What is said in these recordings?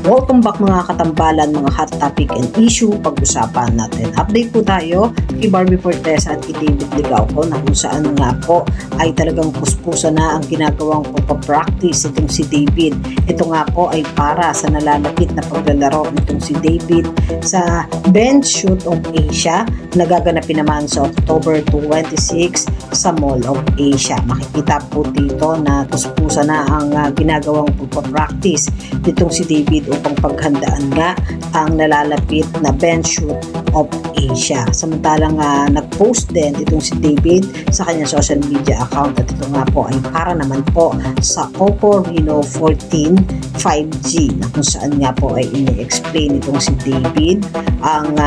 Welcome back mga katambalan, mga hot topic and issue pag-usapan natin. Update po tayo kay Barbie Fortesa at kay David Ligauco na kung saan nga po ay talagang puspusa na ang ginagawang pagpapractice itong si David. Ito nga po ay para sa nalalapit na paglalaro nitong si David sa Bench Shoot of Asia na gaganapin naman sa October 26 sa Mall of Asia. Makikita po dito na puspusa na ang ginagawang pagpapractice nitong si David upang paghandaan nga ang nalalapit na Bench Shoot of Asia. Samantalang nag-post din itong si David sa kanyang social media account at ito nga po ay para naman po sa Oppo Reno 14 5G na kung saan nga po ay ini-explain itong si David ang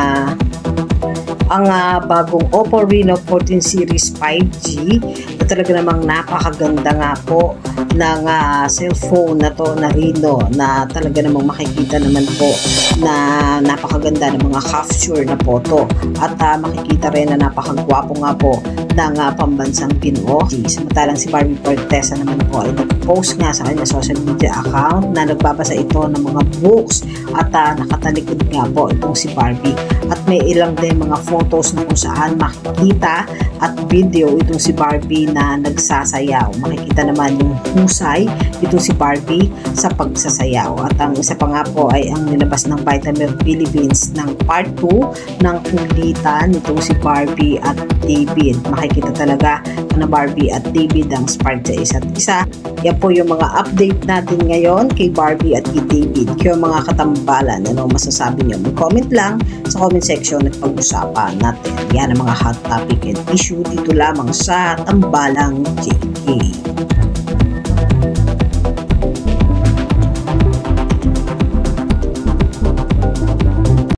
bagong Oppo Reno 14 series 5G na talaga namang napakaganda nga po ng cellphone na to na Reno na talaga namang makikita naman po na napakaganda ng mga capture na photo at makikita rin na napakagwapo nga po ng pambansang Ginoo. Samantalang si Barbie Fortesa naman po ay nag-post nga sa kanya social media account na nagbabasa ito ng mga books at nakatalikod nga po itong si Barbie at may ilang din mga photos na kung saan makikita at video itong si Barbie na nagsasayaw. Makikita naman yung husay itong si Barbie sa pagsasayaw at ang isa pa nga po ay ang nilabas ng Vitamin Philippines ng part 2 ng kulitan itong si Barbie at David. Makikita talaga na Barbie at David ang spark sa isa't isa. Yan po yung mga update natin ngayon kay Barbie at kay David. Kaya mga katambalan, ano masasabi nyo? Mag-comment lang sa comment section at pag-usapan natin. Yan ang mga hot topic and issue dito lamang sa Tambalang JK.